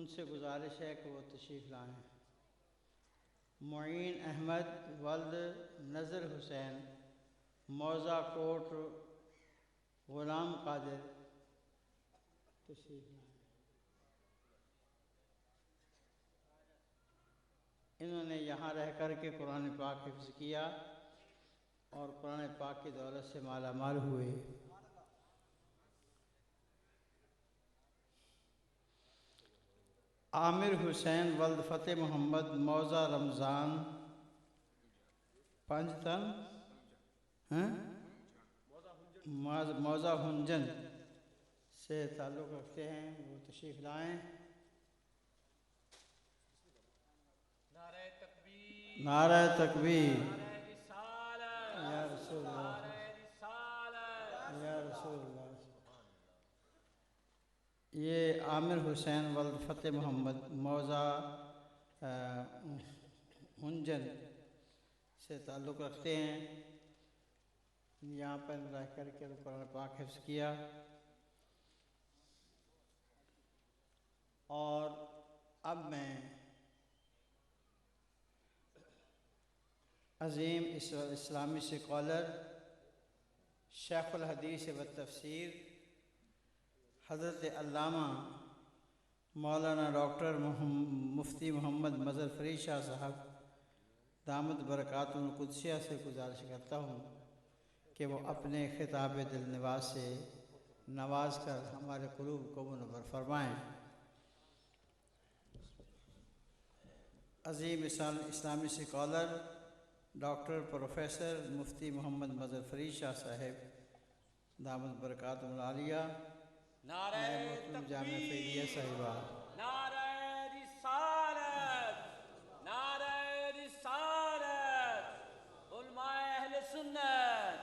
उनसे गुजारिश है कि वो तशरीफ़ लाएँ। मुईन अहमद वल्द नज़र हुसैन मौज़ा कोट ग़ुलाम कादिर तशरीफ़ लाएँ। इन्होंने यहाँ रह कर के कुरान पाक हिफ्ज़ किया और कुरान पाक की दौलत से माला माल हुए। आमिर हुसैन वल्द फ़तेह मोहम्मद मौज़ा रमज़ान पंजतन हैं मौज़ा हुंजन से ताल्लुक़ रखते हैं, वो तशरीफ़ लाएँ। नारा तकबीर या रसूलल्लाह या रसूलल्लाह। ये आमिर हुसैन वल्द फ़तेह मोहम्मद मौज़ा हुंजन से ताल्लुक़ रखते हैं। यहाँ पर रह कर के कुरान पाक हिफ्ज़ किया और अब मैं अज़ीम इस्लामी स्कॉलर शेख़ुल हदीस व तफ़सीर हज़रत अल्लामा मौलाना डॉक्टर मुफ्ती मोहम्मद मज़हर फ़रीद शाह साहब दामद बरकातुहुल क़ुद्सिया से गुजारिश करता हूँ कि वो अपने ख़िताब दिल नवाज़ से नवाज कर हमारे क़ुलूब को मुनव्वर फरमाएँ। अज़ीम इस्लामी स्कॉलर डॉक्टर प्रोफेसर मुफ्ती मोहम्मद मज़हर फ़रीद शाह साहब दामद बरकातुहुल आलिया नारे जामिया फ़ैज़िया साहिबा नारे रिसालत नारे रिसालत उलमाए अहले सुन्नत।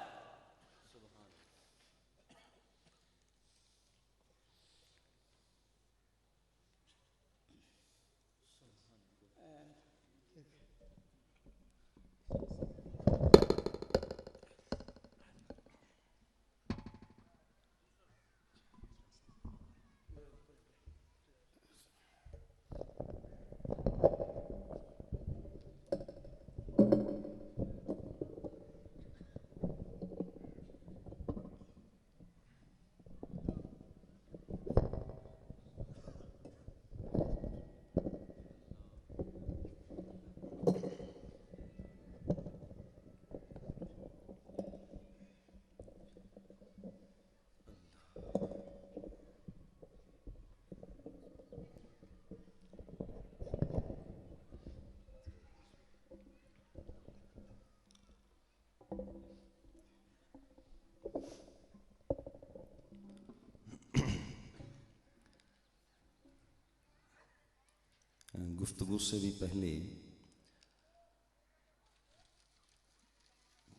गुफ्तगू से भी पहले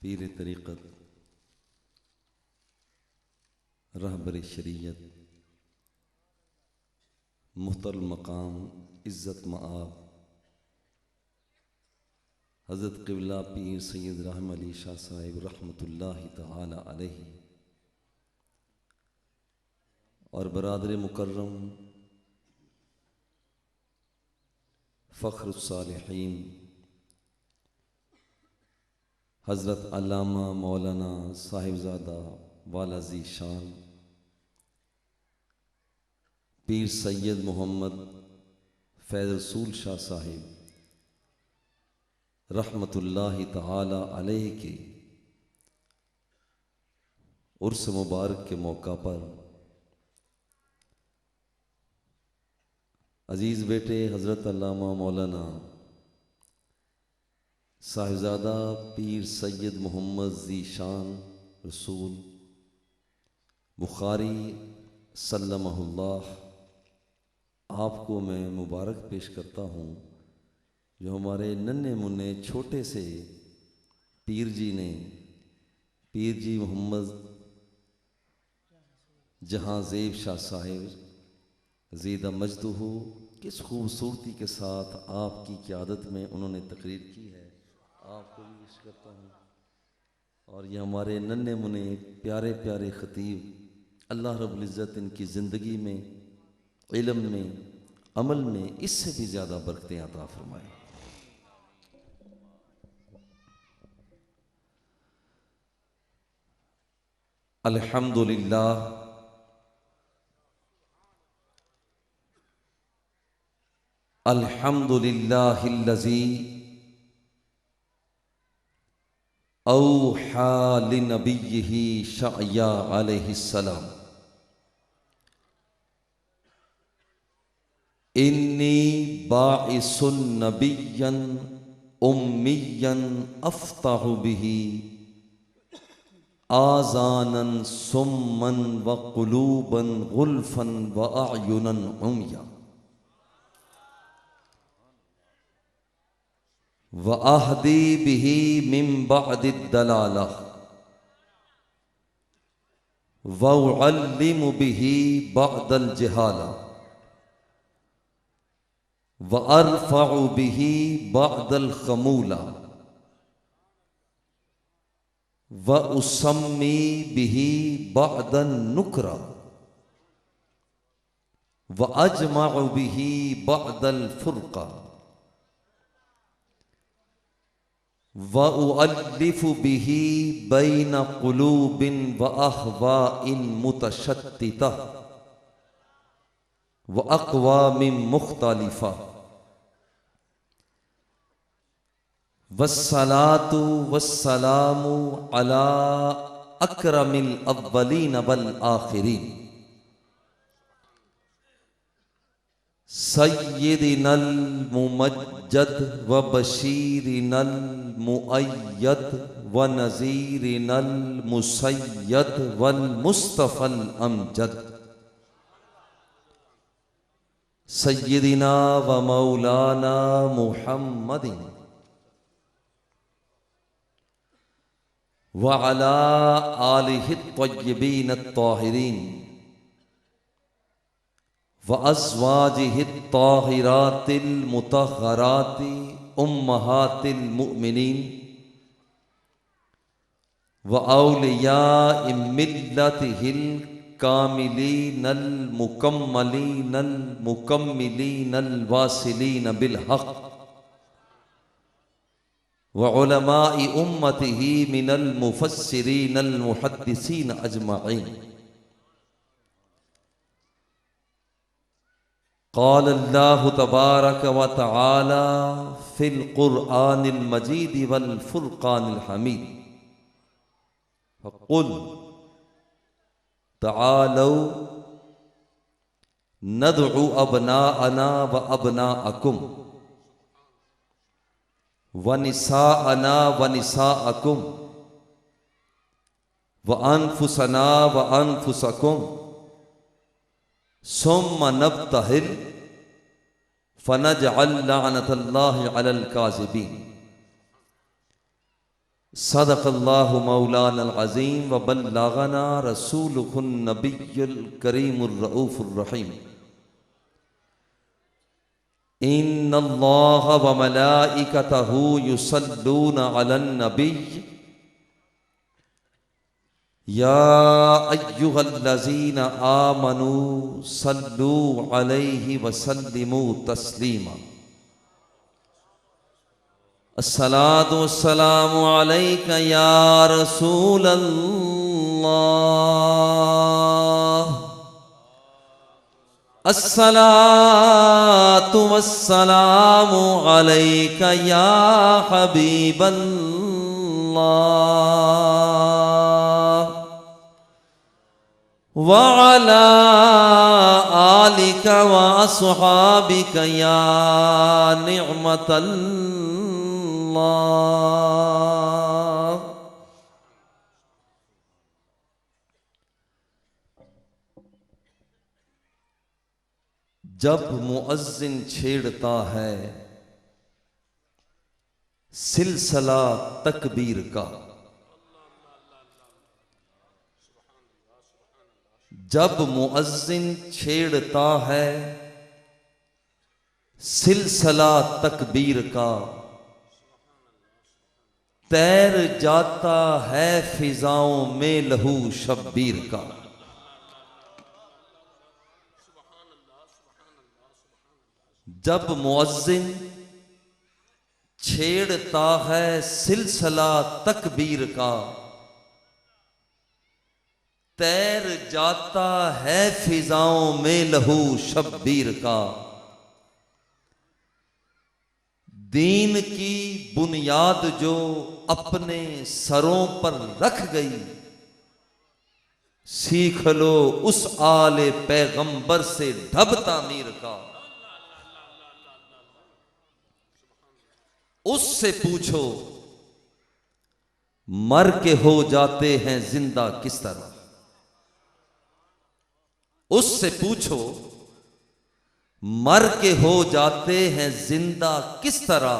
पीर तरीक़त रहबर शरीयत मुहतरम मकाम इज़्ज़त मआब हज़रत क़िबला पीर सैयद रहम अली शाह साहिब रहमतुल्लाहि तआला अलैहि और बरादर मुकर्रम फ़ख्रुस सालिहीन हज़रत अल्लामा मौलाना साहिबज़ादा वाला ज़ी शान पीर सैयद मोहम्मद फैज़ रसूल शाह साहिब रहमतुल्लाहि तआला अलैहि के उर्स मुबारक के मौका पर अज़ीज़ बेटे हज़रत अल्लामा मौलाना साहिबज़ादा पीर सैयद मोहम्मद ज़ी शान रसूल बुखारी सल्लमहुल्लाह आपको मैं मुबारक पेश करता हूँ, जो हमारे नन्हे मुन्ने छोटे से पीर जी ने पीर जी मोहम्मद जहाँ ज़ेब शाह साहिब ज़ीदा मजदूहू किस खूबसूरती के साथ आपकी क़यादत में उन्होंने तकरीर की है, आपको भी विश करता हूँ। और ये हमारे नन्हे मुन्ने प्यारे प्यारे ख़तीब, अल्लाह रब्बुल इज़्ज़त इनकी ज़िंदगी में इल्म में अमल में इससे भी ज़्यादा बरकतें अता फरमाए। अल्हम्दुलिल्लाह अल्हम्दुलिल्लाहिल्लज़ी औहा लिनबिय्यिही शअया अलैहिस्सलाम इन्नी बाइसुन नबिय्यन उम्मिय्यन अफ्ताहु बिही आज़ानन सुम्मन व क़ुलूबन गुल्फन व अयुनन उम्या व अहदी बिही मिन बअदिद दलाला व उअल्लिमु बिही बअदल जहाला व अरफ़अु बिही बअदल ख़मूला व उसम्मी बिही बअदन नुकरा व अजमअु बिही बअदल फुरक़ा व उअल्लिफु बिही बैन क़ुलूबिन व अहवाइन मुतशत्तिता व अक़वामिन मुख्तलिफ़ा वस्सलातु वस्सलामु अला अकरमिल अव्वलीन वल आखिरीन सय्यिदिनल मुमज्जद व बशीरिनल मुअय्यद व नज़ीरिनल मुसय्यद वल मुस्तफ़ल अमजद सय्यिदिना व मौलाना मुहम्मदिन व अला आलिहि त्वय्यबीन अत्ताहिरीन व अज़वाजिहि त्ताहिरातिल मुतहहराति उम्महातिल मुमिनीन व औलियाइ मिल्लतिहिल कामिलीनल मुकम्मलीनल मुकम्मिलीनल वासिलीन बिल हक़ व उलमाइ उम्मतिही मिनल मुफस्सिरीनल मुहद्दिसीन अजमईन। क़ाल अल्लाहु तबारक व तआला फ़िल क़ुरआनिल मजीद वल फ़ुरक़ानिल हमीद फ़क़ुल तआलौ नदअु अबनाअना व अबनाअकुम व निसाअना व निसाअकुम व अनफुसना व अनफुसकुम सुम्मा नब्तहिल फनजअल लअनतल्लाहि अलल काज़िबीन। सदक़ल्लाहु मौलानल अज़ीम व बल्लगना रसूलुहुन नबियुल करीमुर रऊफ़ुर रहीम। इन्नल्लाह व मलाइकतहु युसल्लूना अलन नबिय्य या अय्युहल्लज़ीना आमनू सल्लू अलैहि व सल्लिमू तस्लीमा। अस्सलातु वस्सलामु अलैका या रसूलल्लाह अस्सलातु वस्सलामु अलैका या हबीबल्लाह व अला आलिका व अस्हाबिका या निअमतल्लाह। जब मुअज्जिन छेड़ता है सिलसिला तकबीर का, जब मुअज्जिन छेड़ता है सिलसिला तकबीर का, तैर जाता है फिजाओं में लहू शब्बीर का। जब मुअज्जिन छेड़ता है सिलसिला तकबीर का, तैर जाता है फिजाओं में लहू शब्बीर का। दीन की बुनियाद जो अपने सरों पर रख गई, सीख लो उस आले पैगंबर से ढब तामीर का। उससे पूछो मर के हो जाते हैं जिंदा किस तरह। उससे पूछो मर के हो जाते हैं जिंदा किस तरह।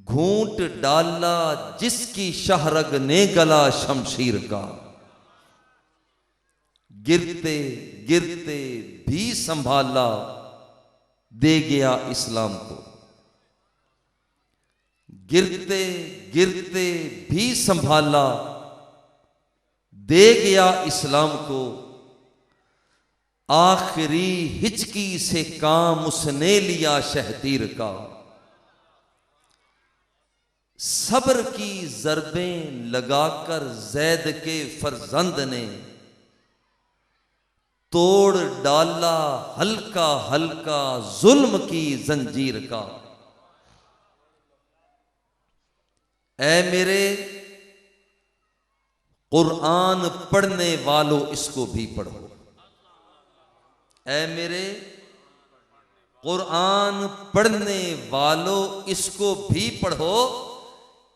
घूंट डाला जिसकी शाहरग ने गला शमशीर का, गिरते गिरते भी संभाला दे गया इस्लाम को। गिरते गिरते भी संभाला दे गया इस्लाम को। आखिरी हिचकी से काम उसने लिया शहतीर का। सब्र की ज़रबें लगाकर जैद के फरजंद ने तोड़ डाला हल्का हल्का जुल्म की जंजीर का। ऐ मेरे कुरान पढ़ने वालों इसको भी पढ़ो। ऐ मेरे कुरान पढ़ने वालों इसको भी पढ़ो।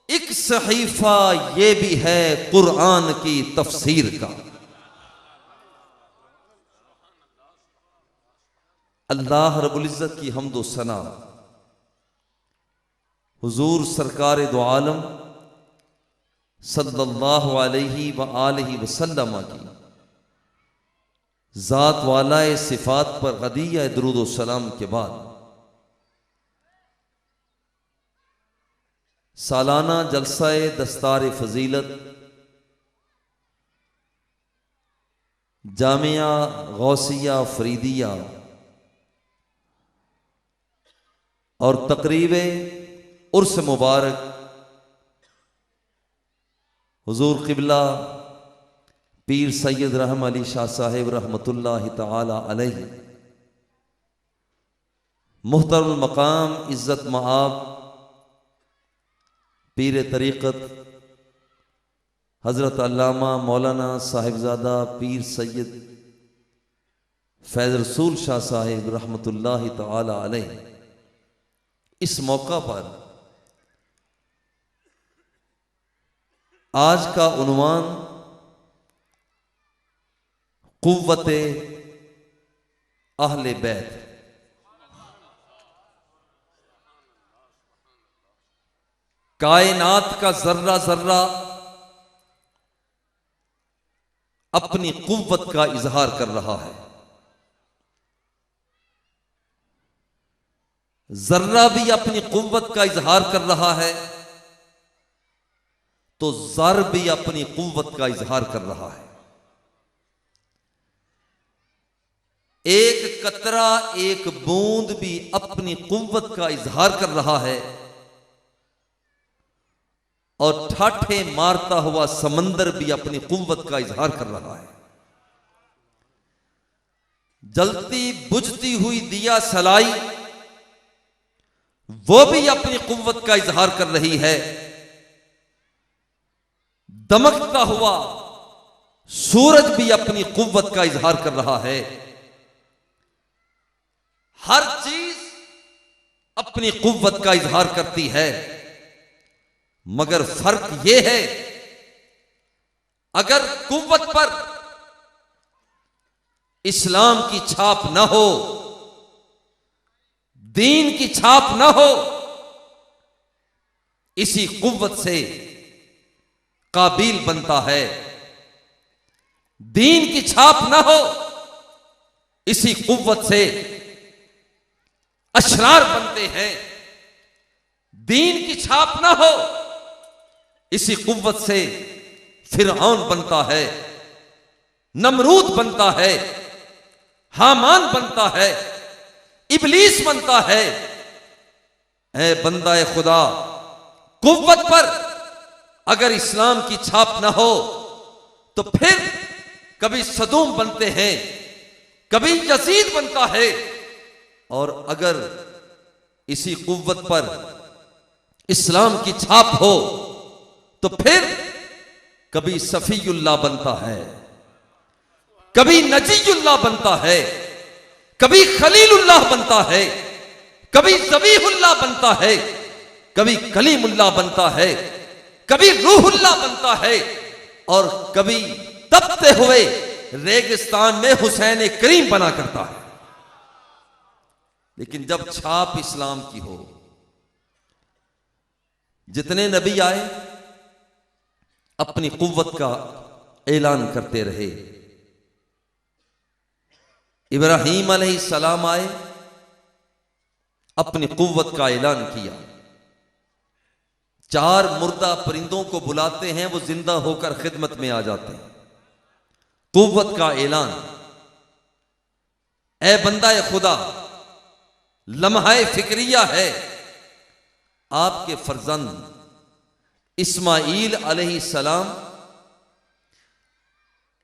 एक सहीफा ये भी है कुरान की तफसीर का। अल्लाह रब्बुल इज्जत की हम्दो सना हुजूर सरकार दो आलम सल्लल्लाहु अलैहि व आलिहि वसल्लम की ज़ात वालाए सिफात पर गदिया दुरूद सलाम के बाद सालाना जलसाए दस्तार फजीलत जामिया गौसिया फरीदिया और तकरीबे उर्स मुबारक हुजूर क़िबला पीर सैयद रहम अली शाह साहिब रहमतुल्लाहि तआला अलैहि मुहतरम मकाम इज़्ज़त मआब पीर तरीक़त हज़रत अल्लामा मौलाना साहिबजादा पीर सैयद फैज़ रसूल शाह साहिब रहमतुल्लाहि तआला अलैहि इस मौका पर आज का उन्वान कुव्वते अहले बैत। कायनात का जर्रा जर्रा अपनी कुव्वत का इजहार कर रहा है। जर्रा भी अपनी कुव्वत का इजहार कर रहा है तो ज़र भी अपनी कुव्वत का इजहार कर रहा है। एक कतरा एक बूंद भी अपनी कुव्वत का इजहार कर रहा है और ठाठे मारता हुआ समंदर भी अपनी कुव्वत का इजहार कर रहा है। जलती बुझती हुई दिया सलाई वो भी अपनी कुव्वत का इजहार कर रही है। दमकता हुआ सूरज भी अपनी कुव्वत का इजहार कर रहा है। हर चीज अपनी कुव्वत का इजहार करती है, मगर फर्क यह है अगर कुव्वत पर इस्लाम की छाप न हो, दीन की छाप न हो, इसी कुव्वत से काबिल बनता है। दीन की छाप न हो, इसी कुव्वत से अशरार बनते हैं। दीन की छाप न हो, इसी कुव्वत से फिरऔन बनता है, नमरूद बनता है, हामान बनता है। इबलीस बनता है। ऐ बंदा ए खुदा, कुव्वत पर अगर इस्लाम की छाप ना हो तो फिर कभी सदूम बनते हैं, कभी यजीद बनता है, और अगर इसी कुव्वत पर इस्लाम की छाप हो तो फिर कभी सफीउल्लाह बनता है, कभी नजीउल्लाह बनता है, कभी खलीलुल्लाह बनता है, कभी ज़बीहुल्लाह बनता है, कभी कलीमुल्लाह बनता है, कभी रूहुल्लाह बनता है, और कभी तपते हुए रेगिस्तान में हुसैन करीम बना करता है। लेकिन जब छाप इस्लाम की हो, जितने नबी आए अपनी कुव्वत का ऐलान करते रहे। इब्राहीम अलैहिस्सलाम आए, अपनी कुव्वत का ऐलान किया। 4 मुर्दा परिंदों को बुलाते हैं, वो जिंदा होकर खिदमत में आ जाते हैं। कुव्वत का ऐलान। ए बंदा ए खुदा, लम्हा फिक्रिया है, आपके फर्जंद इस्माईल अलैहिस्सलाम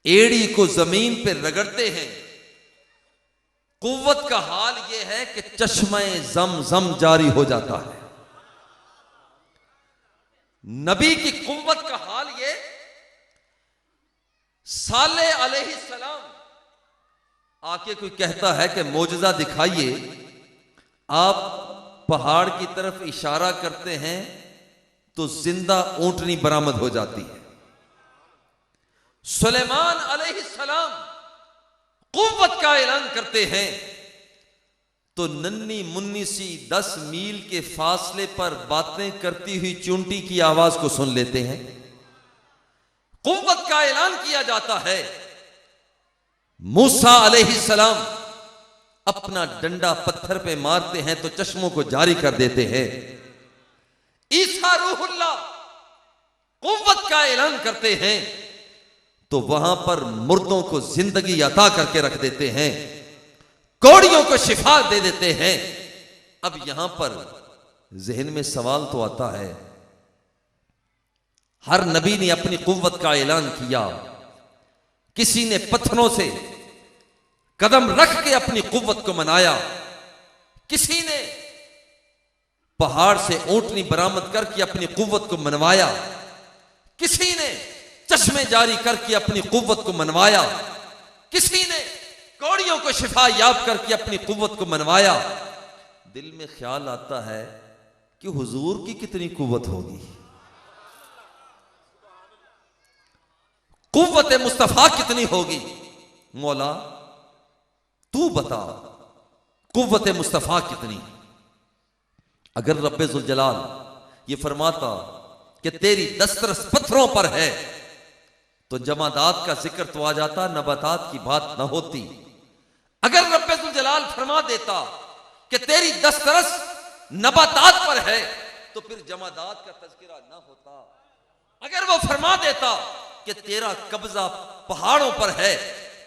एड़ी को जमीन पे रगड़ते हैं। कुव्वत का हाल यह है कि चश्मे ज़म-ज़म जारी हो जाता है। नबी की कुव्वत का हाल यह, साले अलैहिस्सलाम आके कोई कहता है कि मोजज़ा दिखाइए, आप पहाड़ की तरफ इशारा करते हैं तो जिंदा ऊंटनी बरामद हो जाती है। सुलेमान अलैहिस्सलाम कुव्वत का ऐलान करते हैं तो नन्ही मुन्नी सी 10 मील के फासले पर बातें करती हुई चूंटी की आवाज को सुन लेते हैं। कुव्वत का ऐलान किया जाता है। मूसा अलैहिस्सलाम अपना डंडा पत्थर पे मारते हैं तो चश्मों को जारी कर देते हैं। ईसा रूहुल्लाह कुव्वत का ऐलान करते हैं तो वहां पर मुर्दों को जिंदगी अता करके रख देते हैं, कौड़ियों को शिफा दे देते हैं। अब यहां पर जहन में सवाल तो आता है, हर नबी ने अपनी कुव्वत का ऐलान किया। किसी ने पत्थरों से कदम रख के अपनी कुव्वत को मनाया, किसी ने पहाड़ से ऊंटनी बरामद करके अपनी कुव्वत को मनवाया, किसी ने चश्मे जारी करके अपनी कुव्वत को मनवाया, किसी ने कौड़ियों को शिफा याब करके अपनी कुव्वत को मनवाया। दिल में ख्याल आता है कि हुजूर की कितनी कुव्वत होगी, कुव्वत मुस्तफा कितनी होगी। मौला तू बता, कुव्वत मुस्तफा कितनी। अगर रब्बे जुल जलाल ये फरमाता कि तेरी दस्तरस पत्थरों पर है तो जमादात का जिक्र तो आ जाता, नबातात की बात न होती। अगर रब्बे जुल जलाल फरमा देता कि तेरी दस्तरस नबातात पर है तो फिर जमादात का तज़किरा न होता। अगर वो फरमा देता कि तेरा कब्जा पहाड़ों पर है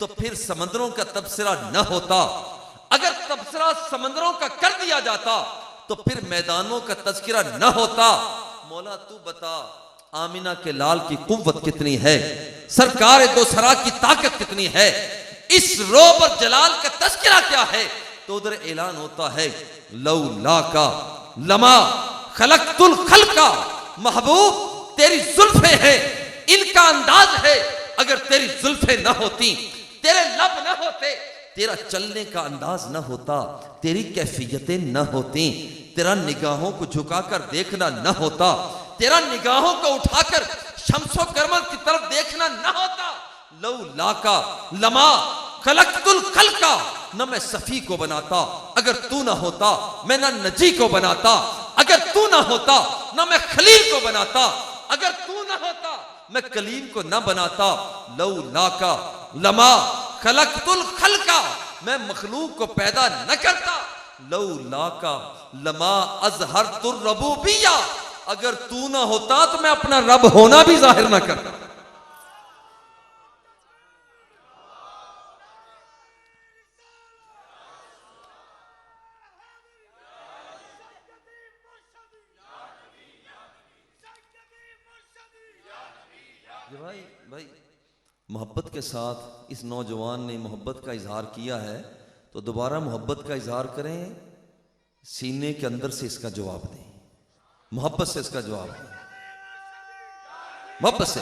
तो फिर समंदरों का तबसरा न होता। अगर तबसरा समंदरों का कर दिया जाता तो फिर मैदानों का तज़किरा न होता। मौला तू बता, आमिना के लाल की कुव्वत कितनी है, सरकार दो सरा की ताकत कितनी है, इस रोब और जलाल का तज़किरा क्या है। तो उधर ऐलान होता है, लौला का लमा खलक़तुल खल्क़ा, महबूब तेरी जुल्फे हैं, इनका अंदाज है। अगर तेरी जुल्फे न होती, तेरे लब न होते, तेरा चलने का अंदाज न होता, तेरी कैफियतें न होती, तेरा निगाहों को झुकाकर देखना न होता, तेरा निगाहों को उठाकर शम्सो करमल की तरफ देखना न होता। लौला का लमा खलक़तुल खल्क़ा, न मैं सफी को बनाता अगर तू ना होता, मैं ना नजी को बनाता अगर तू ना होता, न मैं खलील को बनाता अगर तू ना होता, मैं कलीम को न बनाता। लौला का लमा खलक़तुल खल्क़ा, मैं मखलूक को पैदा न करता। लौला का लमा अज़हरतुर रबूबिय्या, अगर तू ना होता तो मैं अपना रब होना भी जाहिर न करता। भाई भाई मोहब्बत के साथ इस नौजवान ने मोहब्बत का इजहार किया है, तो दोबारा मोहब्बत का इजहार करें, सीने के अंदर से इसका जवाब दें, मोहब्बत से इसका जवाब दें, मोहब्बत से।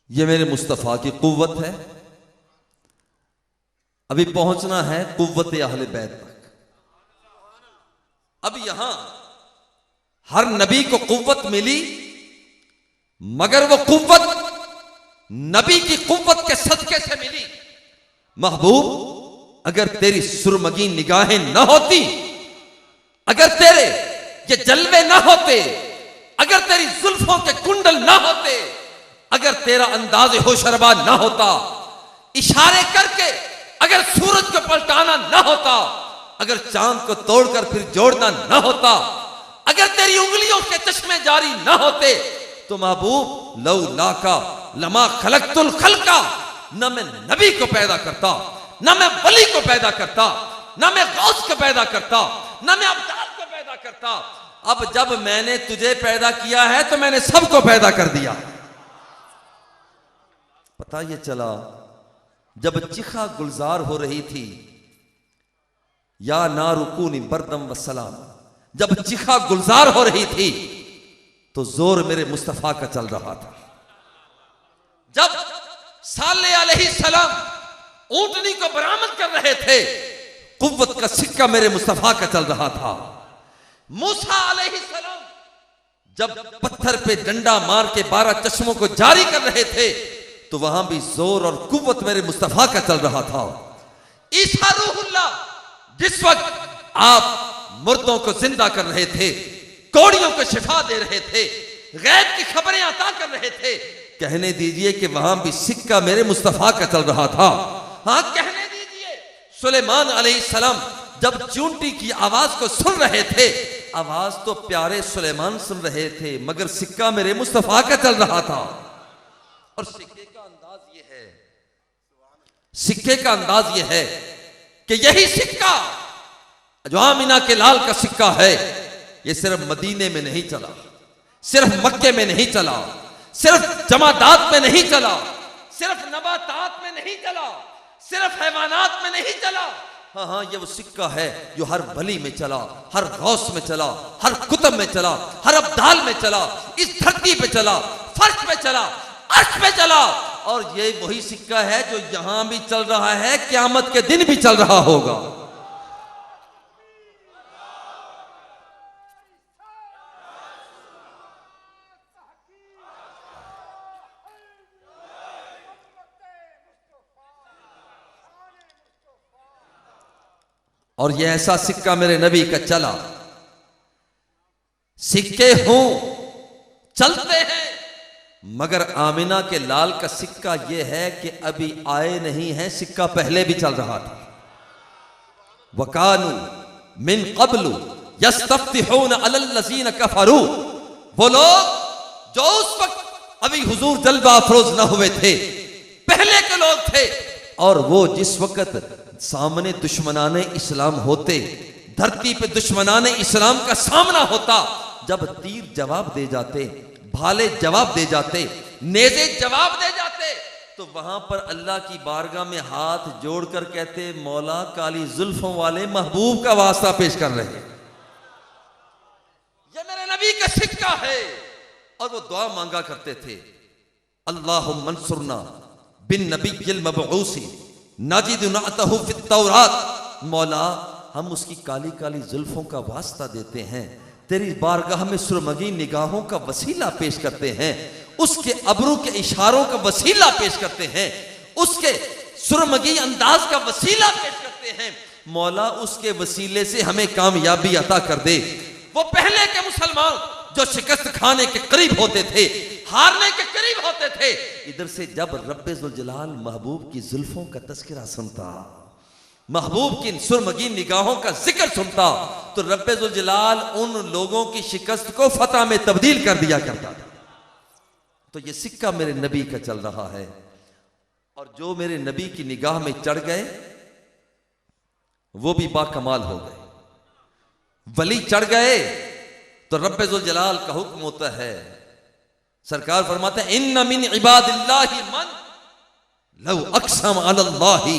ये मेरे मुस्तफ़ा की कुव्वत है। अभी पहुंचना है कुव्वत अहले बैत तक। अब यहां हर नबी को कुव्वत मिली, मगर वो कुव्वत नबी की कुव्वत के सदके से मिली। महबूब, अगर तेरी सुरमगी निगाहें न होती, अगर तेरे ये जलवे ना होते, अगर तेरी जुल्फों के कुंडल ना होते, अगर तेरा अंदाज़े होशरबा ना होता, इशारे करके अगर सूरज को पलटाना ना होता, अगर चांद को तोड़कर फिर जोड़ना ना होता, अगर तेरी उंगलियों के चश्मे जारी ना होते, तो महबूब लौ लाका लमा खलकतुल खलका, न मैं नबी को पैदा करता, न मैं वली को पैदा करता, न मैं गौस को पैदा करता, न मैं अब्दाल को पैदा करता। अब जब मैंने तुझे पैदा किया है तो मैंने सबको पैदा कर दिया। पता ये चला जब चिखा गुलजार हो रही थी, या नारुकूनी बरदम व सलाम, जब चिखा गुलजार हो रही थी तो जोर मेरे मुस्तफा का चल रहा था। जब साले अलैहिस्सलाम ऊंटनी को बरामद कर रहे थे, कुव्वत का सिक्का मेरे मुस्तफा का चल रहा था। मूसा अलैहिस्सलाम जब पत्थर पे डंडा मार के 12 चश्मों को जारी कर रहे थे, तो वहां भी जोर और कुव्वत मेरे मुस्तफा का चल रहा था। ईसा रूहुल्लाह जिस वक्त आप मुर्दों को जिंदा कर रहे थे, कोड़ियों को शिफा दे रहे थे, गैब की खबरें अता कर रहे थे, कहने दीजिए कि वहां भी सिक्का मेरे मुस्तफा का चल रहा था। हाँ, कहने दीजिए सुलेमान अलैहिस्सलाम जब चूंटी की आवाज को सुन रहे थे, आवाज तो प्यारे सुलेमान सुन रहे थे, मगर सिक्का मेरे मुस्तफा का चल रहा था। और सिक्के का अंदाज ये है, सिक्के का अंदाज ये है कि यही सिक्का जो आमिना के लाल का सिक्का है, ये सिर्फ मदीने में नहीं चला, सिर्फ मक्के में नहीं चला, सिर्फ जमादात में नहीं चला, सिर्फ नबातात में नहीं चला, सिर्फ हैवानात में नहीं चला। हाँ हाँ, ये वो सिक्का है जो हर वली में चला, हर गौस में चला, हर कुतुब में चला, हर अब्दाल में चला, इस धरती पे चला, फर्श पे चला, अर्श पे चला। और ये वही सिक्का है जो यहां भी चल रहा है, क़यामत के दिन भी चल रहा होगा। और ये ऐसा सिक्का मेरे नबी का चला। सिक्के हों चलते हैं, मगर आमिना के लाल का सिक्का यह है कि अभी आए नहीं है, सिक्का पहले भी चल रहा था। वकानु मिन क़ब्लु यस्तफ्तिहून अलल लज़ीना कफ़रू, वो लोग जो उस वक्त अभी हुजूर जलवा अफरोज न हुए थे, पहले के लोग थे, और वो जिस वक्त सामने दुश्मनाने इस्लाम होते, धरती पे दुश्मनाने इस्लाम का सामना होता, जब तीर जवाब दे जाते, भाले जवाब दे जाते, नेज़े जवाब दे जाते, तो वहां पर अल्लाह की बारगाह में हाथ जोड़कर कहते, मौला काली जुल्फों वाले महबूब का वास्ता पेश कर रहे हैं, ये मेरे नबी का सिक्का है। और वो दुआ मांगा करते थे, अल्लाहुम्मा मंसुरना बिन नबिय्यिल मबऊसी नाजिदुनातहु फित तौरात। मौला, हम उसकी काली काली जुल्फों का वास्ता देते हैं, तेरी बारगाह में सुरमगी निगाहों का वसीला पेश करते हैं, उसके अबरू के इशारों का वसीला पेश करते हैं, उसके सुरमगी अंदाज का वसीला पेश करते हैं। मौला, उसके वसीले से हमें कामयाबी अता कर दे। वो पहले के मुसलमान जो शिकस्त खाने के करीब होते थे, हारने के करीब होते थे। इधर से जब रब्बे जुल जलाल महबूब की जुल्फों का तस्करा सुनता, महबूब की सुरमगीन निगाहों का जिक्र सुनता, तो रब्बे जुल जलाल उन लोगों की शिकस्त को फतह में तब्दील कर दिया करता था। तो ये सिक्का मेरे नबी का चल रहा है, और जो मेरे नबी की निगाह में चढ़ गए वो भी बाकमाल हो गए। वली चढ़ गए तो रब्बे जुल जलाल का हुक्म होता है, सरकार फरमाते हैं इन्ना मिन इबादिल्लाहि मन लौ अक़सम अलल्लाहि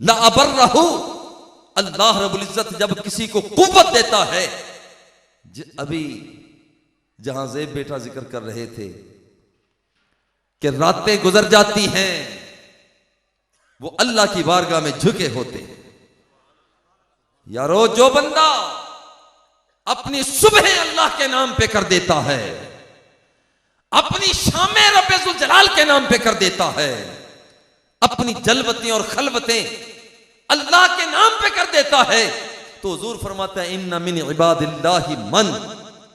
ला अबर्रहु। अल्लाह रब्बुल इज्जत जब किसी को कुव्वत देता है, अभी जहां ज़ेब बेटा जिक्र कर रहे थे कि रातें गुजर जाती हैं, वो अल्लाह की बारगाह में झुके होते हैं। यारो, जो बंदा अपनी सुबह अल्लाह के नाम पे कर देता है, अपनी शामें रब्बे जुल जलाल के नाम पे कर देता है, अपनी जलवतें और खलवतें अल्लाह के नाम पे कर देता है, तो हुजूर फरमाता है इन्ना मिन इबादिल्लाहि मन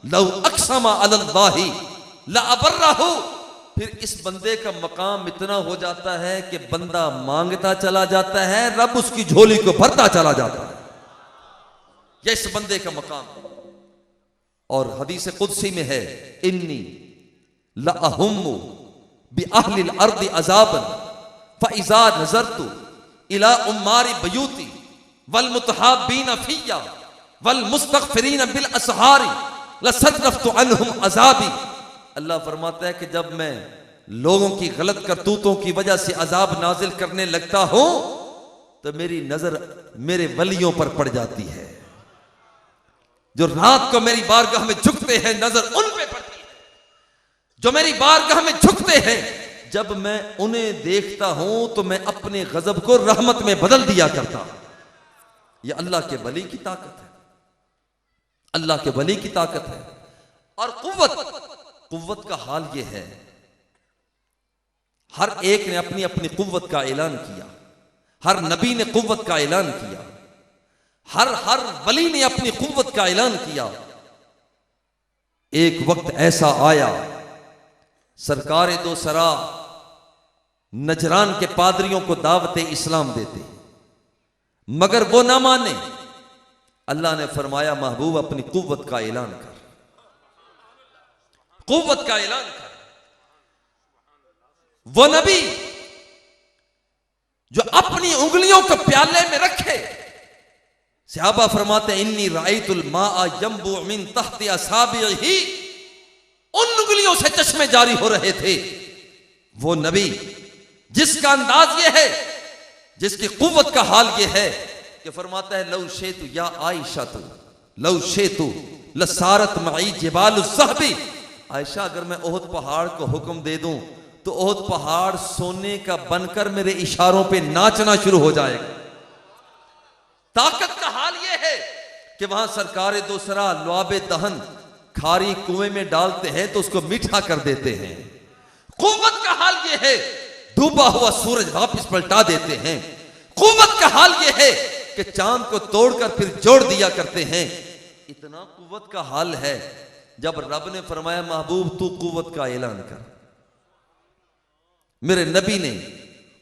लौ अक़सम अलल्लाहि ला अबर्रहु। फिर इस बंदे का मकाम इतना हो जाता है कि बंदा मांगता चला जाता है, रब उसकी झोली को भरता चला जाता है। यह इस बंदे का मकाम। और हदीस कुदसी में है इन्नी लअहुम्मु बि अहलिल अर्दि अज़ाबन फ़इज़ा नज़रतु इला उम्मारि बयूती वल मुतहाब्बीन फ़िय्या वल मुस्तग़फ़िरीन बिल असहारी लसरफ़तु अन्हुम अज़ाबी। अल्लाह फरमाता है कि जब मैं लोगों की गलत करतूतों की वजह से अजाब नाजिल करने लगता हूं तो मेरी नजर मेरे वलियों पर पड़ जाती है, जो रात को मेरी बारगाह में झुकते हैं, नजर उन पे पड़ती है जो मेरी बारगाह में झुकते हैं। जब मैं उन्हें देखता हूं तो मैं अपने गजब को रहमत में बदल दिया करता। यह अल्लाह के वली की ताकत है, अल्लाह के वली की ताकत है। और कुव्वत का हाल यह है, हर एक ने अपनी अपनी कुव्वत का ऐलान किया, हर नबी ने कुव्वत का ऐलान किया, हर वली ने अपनी कुव्वत का ऐलान किया। एक वक्त ऐसा आया, सरकार दो सरा नजरान के पादरियों को दावत इस्लाम देते, मगर वो ना माने। अल्लाह ने फरमाया महबूब अपनी कुव्वत का ऐलान कर, कुव्वत का ऐलान कर। वो नबी जो अपनी उंगलियों को प्याले में रखे, सहाबा फरमाते इन्नी राइतुल माआ यंबु मिन तहति असाबिही, उन उंगलियों से चश्मे जारी हो रहे थे। वो नबी जिसका अंदाज यह है, जिसकी कुव्वत का हाल यह है कि फरमाता है लौ शेतु या आयशा तु लौ शेतु लसारत मई जिबाल ज़हबी। आयशा, अगर मैं ओहद पहाड़ को हुक्म दे दूं तो ओहद पहाड़ सोने का बनकर मेरे इशारों पे नाचना शुरू हो जाएगा। ताकत का हाल यह है कि वहां सरकार दोसरा लुआबे दहन खारी कुएं में डालते हैं तो उसको मीठा कर देते हैं। कुव्वत का हाल यह है, डूबा हुआ सूरज वापस पलटा देते हैं। कुव्वत का हाल यह है कि चांद को तोड़कर फिर जोड़ दिया करते हैं। इतना कुव्वत का हाल है, जब रब ने फरमाया महबूब तू कुव्वत का ऐलान कर, मेरे नबी ने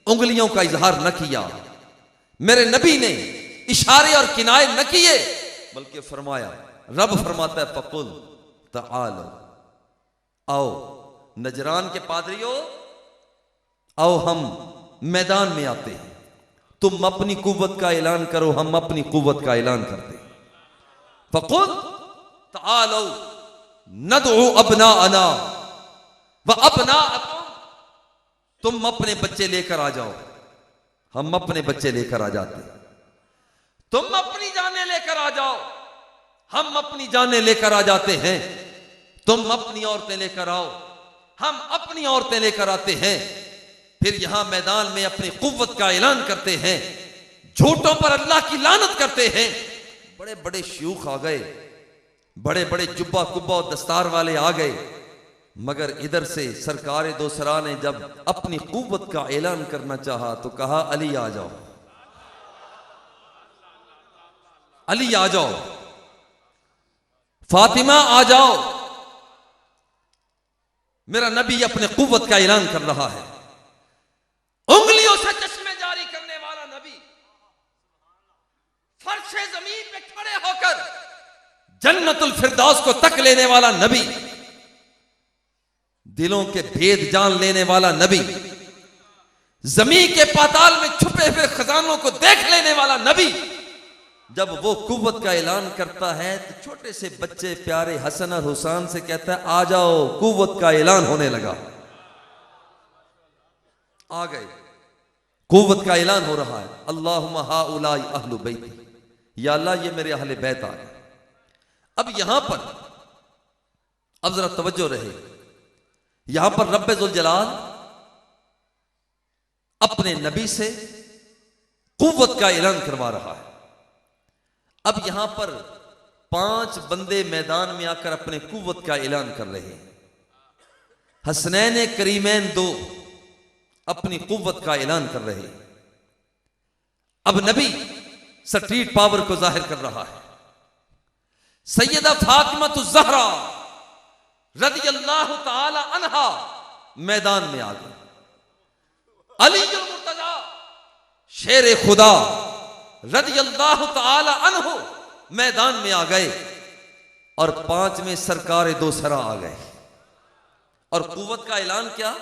उंगलियों का इजहार न किया, मेरे नबी ने इशारे और किनारे न किए, बल्कि फरमाया, रब फरमाता है फकुल तआलो, आओ नजरान के पादरियों, आओ हम मैदान में आते हैं, तुम अपनी कुव्वत का ऐलान करो, हम अपनी कुव्वत का ऐलान करते हैं। फकुल तआलो नदउ अबनाअना व अबनाअकुम, तुम अपने बच्चे लेकर आ जाओ, हम अपने बच्चे लेकर आ जाते हैं। तुम अपनी जानें लेकर आ जाओ, हम अपनी जानें लेकर आ जाते हैं। तुम अपनी औरतें लेकर आओ, हम अपनी औरतें लेकर आते हैं। फिर यहां मैदान में अपनी कुव्वत का ऐलान करते हैं, झूठों पर अल्लाह की लानत करते हैं। बड़े बड़े शयूख आ गए, बड़े बड़े जुब्बा कुब्बा और दस्तार वाले आ गए, मगर इधर से सरकार दो सरा ने जब अपनी कुव्वत का ऐलान करना चाहा तो कहा अली आ जाओ, अली आ जाओ, फातिमा आ जाओ, मेरा नबी अपने कुव्वत का ऐलान कर रहा है। उंगलियों से चश्मे जारी करने वाला नबी, फर्शे जमीन पे खड़े होकर जन्नतुल फिरदौस को तक लेने वाला नबी, दिलों के भेद जान लेने वाला नबी, जमीन के पाताल में छुपे हुए खजानों को देख लेने वाला नबी, जब वो कुव्वत का ऐलान करता है तो छोटे से बच्चे प्यारे हसन और हुसैन से कहता है, आ जाओ, कुव्वत का ऐलान होने लगा। आ गए, कुव्वत का ऐलान हो रहा है। अल्लाहुम्मा हाउलाई अहलु बैती, या अल्लाह ये मेरे अहले बैत आ गए। अब यहां पर अब जरा तवज्जो रहे, यहां पर रब्बे जुल जलाल अपने नबी से कुव्वत का ऐलान करवा रहा है। अब यहां पर 5 बंदे मैदान में आकर अपने कुव्वत का ऐलान कर रहे हैं। हसनैन करीमैन 2 अपनी कुव्वत का ऐलान कर रहे हैं। अब नबी स्ट्रीट पावर को जाहिर कर रहा है। सैयदा फातिमातुज़ ज़हरा रज़ियल्लाहु ताला अन्हा मैदान में आ गए। अलीयुल मुर्तज़ा शेर खुदा रज़ियल्लाहु ताला अन्हु मैदान में आ गए और 5 में सरकार दो सरा आ गए। और कुव्वत का ऐलान क्या?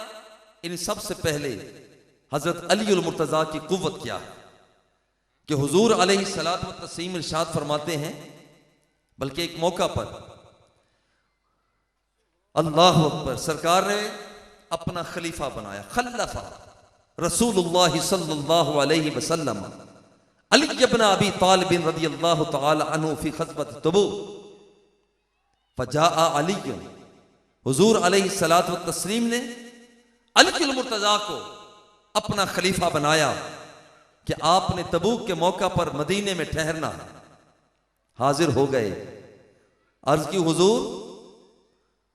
इन सबसे पहले हजरत अलीयुल मुर्तज़ा की कुव्वत क्या है कि हुजूर अलैहिस्सलातु व तस्लीम इरशाद फरमाते हैं, बल्कि एक मौका पर अल्लाह अकबर, सरकार ने अपना खलीफा बनाया। खल्लफा रसूलुल्लाह सल्लल्लाहु अलैहि वसल्लम अली इब्न अबी तालिब रज़ियल्लाहु तआला अन्हु फी ग़ज़वत तबूक फजाअ अली, हुजूर अलैहिस्सलातु व तस्लीम ने अलीयुल मुर्तज़ा को अपना खलीफा बनाया कि आपने तबूक के मौका पर मदीने में ठहरना। हाजिर हो गए, अर्ज की, हुजूर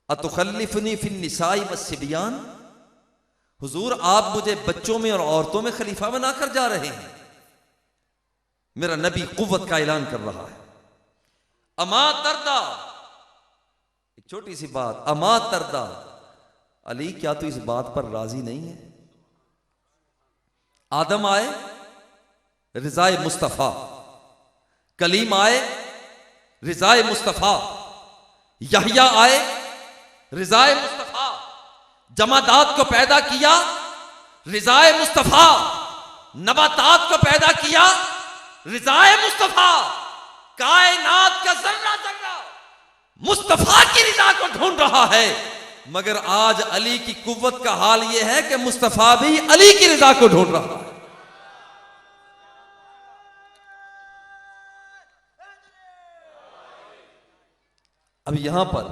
अतुखल्लिफनी फिन निसाई वस्सिबियान, हुजूर आप मुझे बच्चों में और औरतों में खलीफा बनाकर जा रहे हैं। मेरा नबी कुव्वत का ऐलान कर रहा है। अमा तरदा, एक छोटी सी बात, अमा तरदा, अली क्या तू इस बात पर राजी नहीं है? आदम आए रिजाए मुस्तफा, कलीम आए रिजाए मुस्तफा, यहया आए रिजाए मुस्तफा, जमादात को पैदा किया रिजाए मुस्तफा, नबातात को पैदा किया रिजाए मुस्तफा, कायनात का जर्रा जर्रा मुस्तफा की रिजा को ढूंढ रहा है। मगर आज अली की कुव्वत का हाल यह है कि मुस्तफा भी अली की रिजा को ढूंढ रहा है। अब यहां पर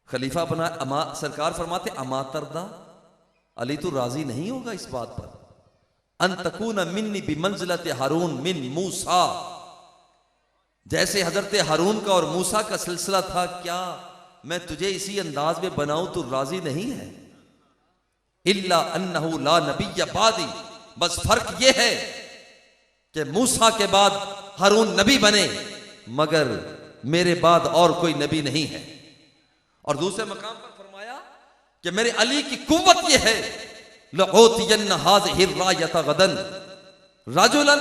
खलीफा बना, सरकार फरमाते अमा तरदा, अली तो राजी नहीं होगा इस बात पर, अन तकून मिन्नी बिमंज़िलत हारून मिन मूसा, जैसे हजरत हारून का और मूसा का सिलसिला था, क्या मैं तुझे इसी अंदाज में बनाऊं तो राजी नहीं है? इल्ला अन्नहु ला नबिय्य बादी, बस फर्क यह है कि मूसा के बाद हारून नबी बने, मगर मेरे बाद और कोई नबी नहीं है। और दूसरे मकाम पर फरमाया कि मेरे अली की कुव्वत यह है, लऊतियन्न हाज़िहि रायत गदन रजुलन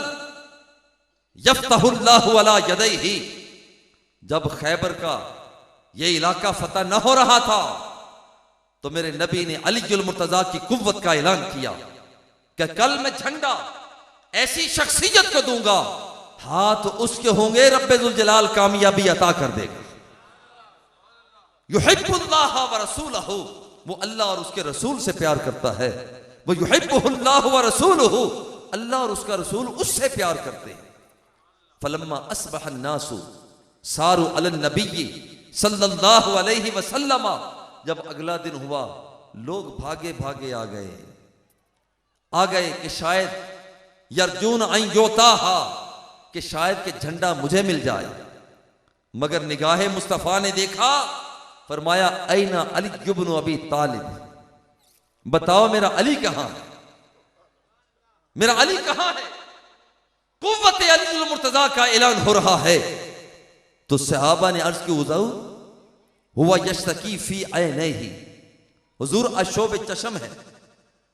यफ्तहुल्लाहु अला यदैहि, जब खैबर का ये इलाका फतह न हो रहा था तो मेरे नबी ने अलीयुल मुर्तज़ा की कुव्वत का ऐलान किया कि कल मैं झंडा ऐसी शख्सियत को दूंगा, हाथ उसके होंगे, रब्बे जुल जलाल कामयाबी अता कर देगा। युहिब्बुल्लाह व रसूलहु, वो अल्लाह और उसके रसूल से प्यार करता है। वो युहिब्बुल्लाह व रसूलहु, अल्लाह और उसका रसूल उससे प्यार करते हैं। फलम्मा अस्बह अन्नासु सारू अलन नबी सल्लल्लाहु अलैहि वसल्लम, जब अगला दिन हुआ लोग भागे भागे आ गए कि शायद यरजून अन योताहा, कि शायद कि झंडा मुझे मिल जाए। मगर निगाहे मुस्तफा ने देखा, फरमाया ऐना अली इब्न अबी तालिब, बताओ मेरा अली कहां है, मेरा अली कहां है? कुव्वत अलीयुल मुर्तज़ा का ऐलान हो रहा है। तो सहाबा ने अर्ज की, उज़ऊ हुआ यश्तकी फी ऐनैहि, हुजूर अशोब चशम है,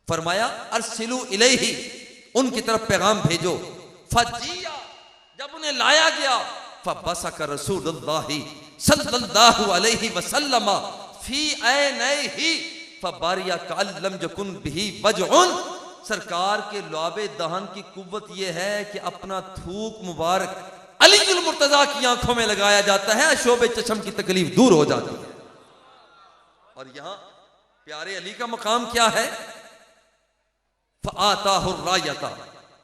फरमाया अरसिलू इलैहि, उनकी तरफ पैगाम भेजो। फजिया, जब उन्हें लाया गया, फबसक रसूलुल्लाहि सल्लल्लाहु अलैहि वसल्लम फी ऐनैहि फबारिया कअल्लम यकुन बिही वजउन। सरकार के लुआबे दहन की कुव्वत यह है कि अपना थूक मुबारक अलीउल मुर्तजा की आंखों में लगाया जाता है, अशोबे चशम की तकलीफ दूर हो जाती है। और यहां प्यारे अली का मकाम क्या है? फ़आताहुर रायता,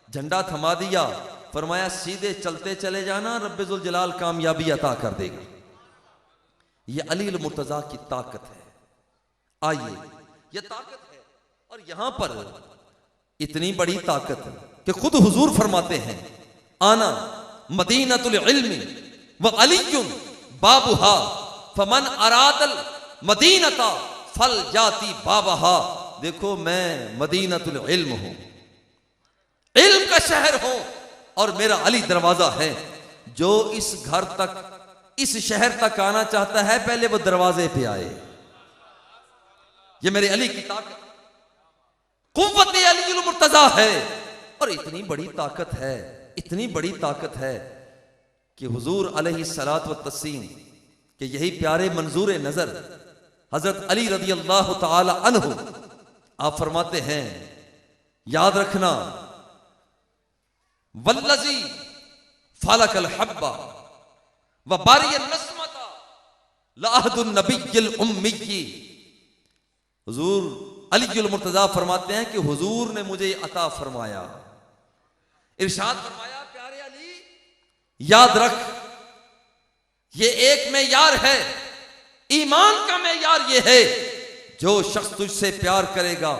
झंडा थमा दिया, फरमाया सीधे चलते चले जाना, रब्बुल जलाल कामयाबी अता कर देगा। यह अलीउल मुर्तजा की ताकत है। आइए, यह ताकत है। और यहां पर इतनी बड़ी ताकत है कि खुद हुजूर फरमाते हैं, आना मदीनतुल इल्मी व अलीयुन बाबुहा फमन अरादल मदीनता फल जाती बाबहा। देखो, मैं मदीनतुल इल्म हूं, इल्म का शहर हूं, और मेरा अली दरवाजा है। जो इस घर तक, इस शहर तक आना चाहता है, पहले वो दरवाजे पे आए। ये मेरे अली की ताकत, कुव्वत अलीउल मुर्तजा है। और इतनी बड़ी ताकत है, इतनी बड़ी ताकत है कि हुजूर अलैहिस्सलातु वत्तस्लीम के यही प्यारे मंजूर नजर हजरत अली रज़ी अल्लाह तआला अन्हु, आप फरमाते हैं, याद रखना, वल्लज़ी फलकल हब्बा व बारियन नस्मता लाहदुन नबिय्यिल उम्मी। हुजूर अलीउल मुर्तजा फरमाते हैं कि हुजूर ने मुझे अता फरमाया, इरशाद फरमाया, प्यारे अली याद रख, ये एक मेयार है, ईमान का मेयार ये है, जो शख्स तुझसे प्यार करेगा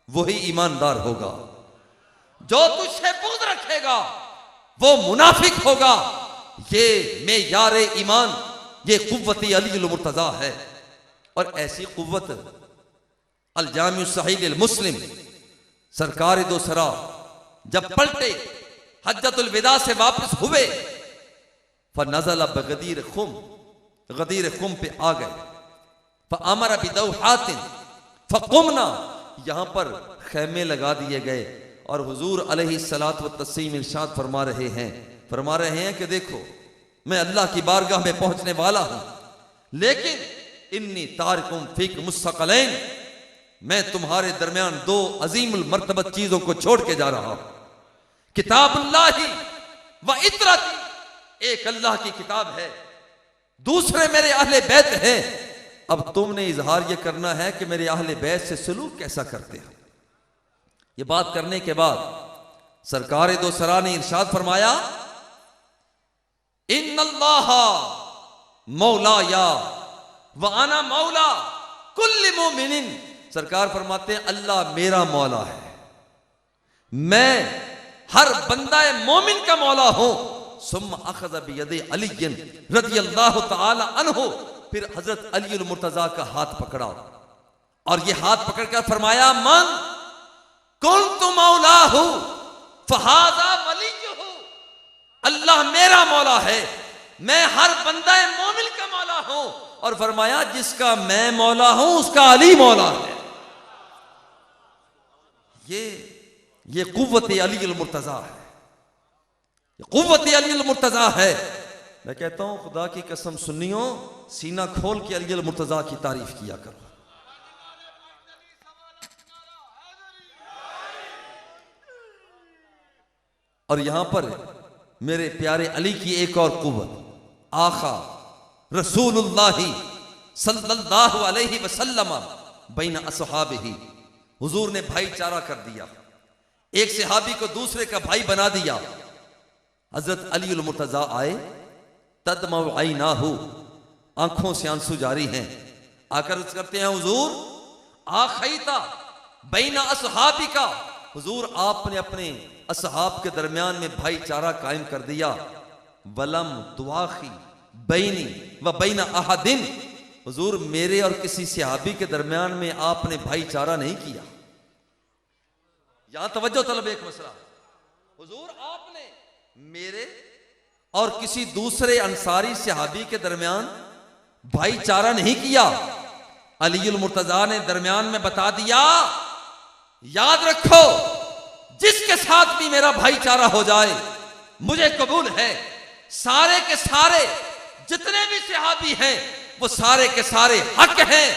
वही ईमानदार होगा, जो तुझसे बुग़्ज़ रखेगा वो मुनाफिक होगा। ये मेयार ईमान, ये कुव्वत अलीउल मुर्तजा है। और ऐसी कुव्वत अल जामिउ सहीह अल मुस्लिम सरकार दो सरा जब पलटे, हज्जतुल विदा से वापस हुए, फनज़ल बगदीर खुम, गदीर खुम पे आ गए, फअमर बिदौहातिन फकुमना, यहां पर खैमे लगा दिए गए। और हुजूर अलैहिस्सलातु वत्तस्लीम इरशाद फरमा रहे हैं कि देखो, मैं अल्लाह की बारगाह में पहुंचने वाला हूं, लेकिन इन्नी तारिकुम फीक मुस्तक़लैन, मैं तुम्हारे दरमियान दो अजीमुल मर्तबत चीजों को छोड़ के जा रहा हूं, किताबुल्लाही व इतरती, एक अल्लाह की किताब है, दूसरे मेरे अहले बैत हैं। अब तुमने इजहार यह करना है कि मेरे अहले बैत से सलूक कैसा करते हैं। ये बात करने के बाद सरकार दो सरा ने इरशाद फरमाया, इन्नल्लाह मौलाया व अना मौला कुल्ल मोमिनिन। सरकार फरमाते हैं, अल्लाह मेरा मौला है, मैं हर बंदा मोमिन का मौला हूं। सुम्मा अखज़ बियदि अली रज़ियल्लाहु तआला अन्हु, फिर हजरत अलीउल मुर्तजा का हाथ पकड़ा, और ये हाथ पकड़कर फरमाया, मन कुन्तु मौलाहु फहाज़ा वलियुहु, अल्लाह मेरा मौला है, मैं हर बंदा मोमिन का मौला हूं। और फरमाया, जिसका मैं मौला हूं उसका अली मौला है। ये कुव्वत अलीउल मुर्तजा है, ये कुव्वत अलीउल मुर्तजा है। मैं कहता हूं, खुदा की कसम सुन्नियों, सीना खोल के अलीउल मुर्तजा की तारीफ किया करो। और यहां पर मेरे प्यारे अली की एक और कुव्वत, आका रसूलुल्लाही सल्लल्लाहु अलैहि वसल्लम बैन असहाबिही, हुजूर ने भाईचारा कर दिया, एक सहाबी को दूसरे का भाई बना दिया। हजरत अलीउल मुर्तजा आए, तदमउ ऐनाहु, आंखों से आंसू जारी हैं, आकर करते हैं, हुजूर आखैता बैन असहाबिका, हुजूर आपने अपने असहाब के दरमियान में भाईचारा कायम कर दिया। वलम दुआखी बैनी व बैन अहदिन, हुजूर मेरे और किसी सहाबी के दरमियान में आपने भाईचारा नहीं किया। यहां तवज्जो तलब एक मसला, हुजूर आपने मेरे और किसी दूसरे अंसारी सहाबी के दरमियान भाईचारा नहीं किया। अलीउल मुर्तजा ने दरमियान में बता दिया, याद रखो जिसके साथ भी मेरा भाईचारा हो जाए मुझे कबूल है। सारे के सारे जितने भी सहाबी हैं वो सारे के सारे हक हैं।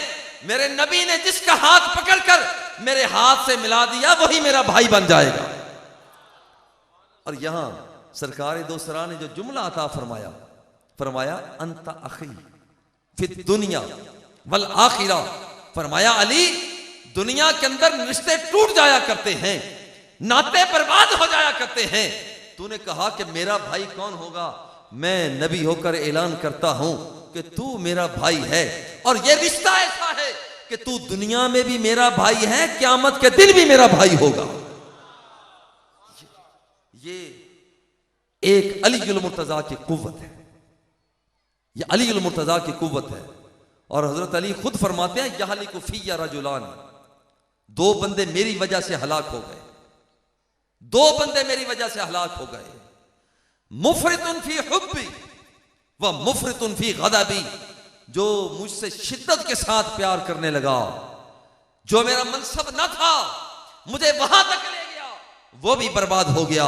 मेरे नबी ने जिसका हाथ पकड़कर मेरे हाथ से मिला दिया वही मेरा भाई बन जाएगा। और यहां सरकार दो सरा ने जो जुमला अता फरमाया, फरमाया अंता अखी फिर दुनिया वल आखिरा। फरमाया अली, दुनिया के अंदर रिश्ते टूट जाया करते हैं, नाते बर्बाद हो जाया करते हैं। तूने कहा कि मेरा भाई कौन होगा? मैं नबी होकर ऐलान करता हूं कि तू मेरा भाई है, और यह रिश्ता ऐसा है कि तू दुनिया में भी मेरा भाई है, क़यामत के दिन भी मेरा भाई होगा। ये एक अलीउल मुर्तजा की कुव्वत है, ये अलीउल मुर्तजा की कुव्वत है। और हजरत अली खुद फरमाते हैं, यहलिकु फिय्या रजुलान, दो बंदे मेरी वजह से हलाक हो गए, दो बंदे मेरी वजह से हलाक हो गए। मुफरितुन फी हुब्बी व मुफरितुन फी गदबी, जो मुझसे शिद्दत के साथ प्यार करने लगा, जो मेरा मनसब न था मुझे वहां तक ले गया, वो भी बर्बाद हो गया।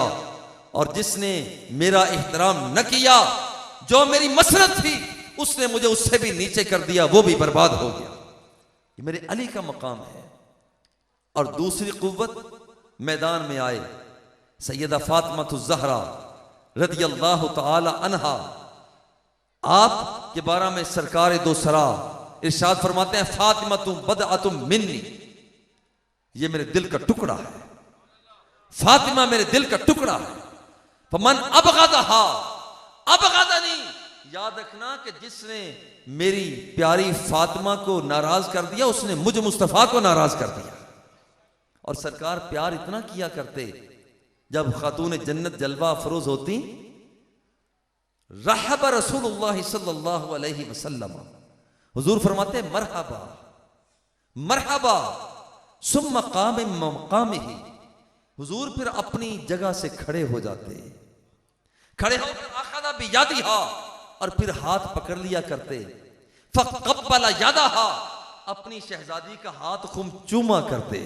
और जिसने मेरा एहतराम न किया, जो मेरी मसरत थी उसने मुझे उससे भी नीचे कर दिया, वो भी बर्बाद हो गया। ये मेरे अली का मकाम है। और दूसरी कुव्वत मैदान में आए सैयदा फातिमा ज़हरा रदियल्लाहु ताला अन्हा। आप के बारे में सरकार दो सरा इरशाद फरमाते हैं, फातिमा तुम बदअतुम मिन्नी, ये मेरे दिल का टुकड़ा है, फातिमा मेरे दिल का टुकड़ा है। फमन अबगदहा अबगदनी, याद रखना कि जिसने मेरी प्यारी फातिमा को नाराज कर दिया उसने मुझे मुस्तफा को नाराज कर दिया। और सरकार प्यार इतना किया करते, जब खातून जन्नत जलवा अफरोज होती, रहब रसूलुल्लाह सल्लल्लाहु अलैहि वसल्लम, हुजूर फरमाते मरहबा मरहबा सुम्मा काम मकामिही। हुजूर फिर अपनी जगह से खड़े हो जाते, खड़े होकर आखदा बियादिहा, और फिर हाथ पकड़ लिया करते, फक़ब्बला यदहा, अपनी शहजादी का हाथ खूब चूमा करते।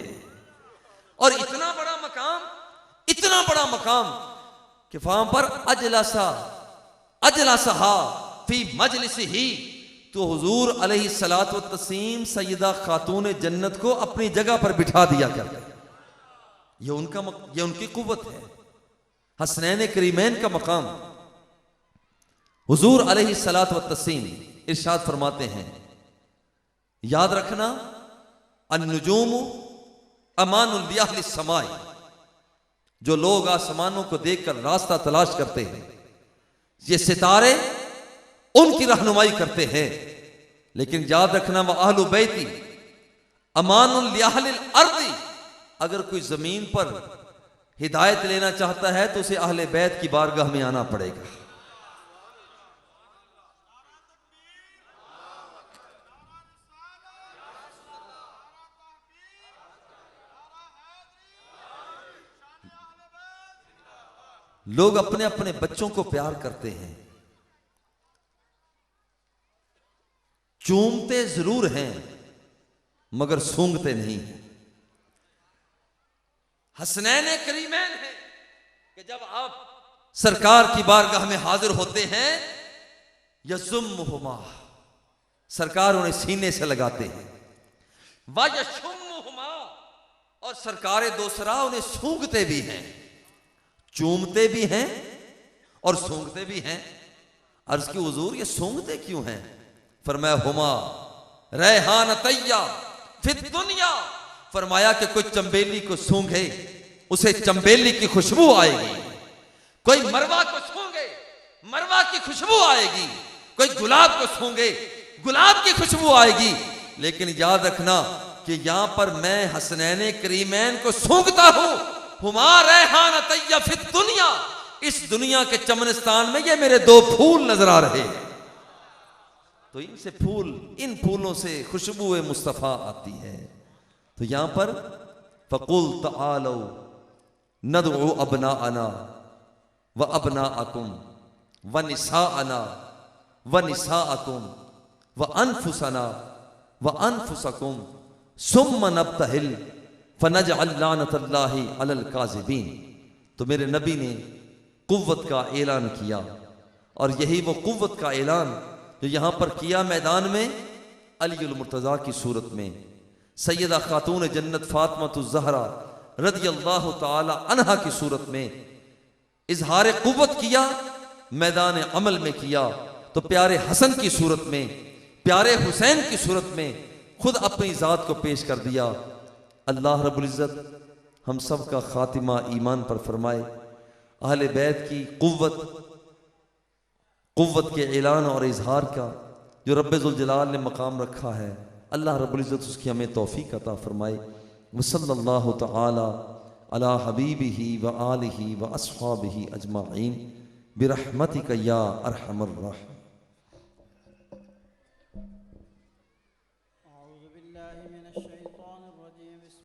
और इतना बड़ा मकाम, इतना बड़ा मकाम कि वहां पर अजलसा फी मजलिसिही, तो हुजूर अलैहि सलातो व तस्लीम सैयदा खातून जन्नत को अपनी जगह पर बिठा दिया करते। ये उनकी कुव्वत है, हसनैन करीमैन का मकाम। हुजूर अलैहि सलातो व तस्लीम इरशाद फरमाते हैं, याद रखना अन्नुजूम अमानुल लिअहलिस समाई, जो लोग आसमानों को देखकर रास्ता तलाश करते हैं, ये सितारे उनकी रहनुमाई करते हैं। लेकिन याद रखना व अहलु बैती अमानुल लिअहलिल अर्दी, अगर कोई जमीन पर हिदायत लेना चाहता है तो उसे अहले बैत की बारगाह में आना पड़ेगा। लोग अपने अपने बच्चों को प्यार करते हैं, चूमते जरूर हैं मगर सूंघते नहीं। हसनैन करीमैन है कि जब आप सरकार की बारगाह में हाजिर होते हैं, यज़ुम्मुहुमा, सरकार उन्हें सीने से लगाते हैं, वयशुम्मुहुमा, और सरकार दोसरा उन्हें सूंघते भी हैं, चूमते भी हैं और सूंघते भी हैं। अर्ज की हुजूर ये सूंघते क्यों हैं? फरमाया हुमा रैहान तैया फिर दुनिया, फरमाया कि कोई चंबेली को सूंघे उसे चंबेली की खुशबू आएगी, कोई मरवा को सूंघे मरवा की खुशबू आएगी, कोई गुलाब को सूंघे गुलाब की खुशबू आएगी। लेकिन याद रखना कि यहां पर मैं हसनैन करीमैन को सूंघता हूं, हुमा रैहान तैया फिर दुनिया, इस दुनिया के चमनिस्तान में ये मेरे दो फूल नजर आ रहे हैं। तो इनसे फूल, इन फूलों से खुशबू मुस्तफ़ा आती है। तो यहां पर फ़क़ुल तआलो नदउ अबनाअना व अबनाअकुम व निसाअना व निसाअकुम व अनफुसना व अनफुसकुम सुम्मा नब्तहिल फनजअल लानतल्लाहि अलल काज़िबीन। तो मेरे नबी ने कुव्वत का ऐलान किया, और यही वो कुव्वत का ऐलान जो यहाँ पर किया मैदान में अलीउल मुर्तज़ा की सूरत में, सैयदा खातून जन्नत फातिमातुज़ ज़हरा रज़ियल्लाहु ताला अन्हा की सूरत में इजहार कुव्वत किया, मैदान अमल में किया। तो प्यारे हसन की सूरत में, प्यारे हुसैन की सूरत में खुद अपनी ज़ात को पेश कर दिया। अल्लाह रब्बुल इज़्ज़त हम सब का खातिमा ईमान पर फरमाए। अहले बैत की कुव्वत के ऐलान और इजहार का जो रब्बे ज़ुल जलाल ने मकाम रखा है, अल्लाह रब्बुल इज़्ज़त उसकी हमें तौफीक अता फरमाए। वसल्लल्लाहु तआला अला हबीबिही व आलिही व अस्हाबिही अजमाइन बिरहमतिका या अरहमर राहिमीन।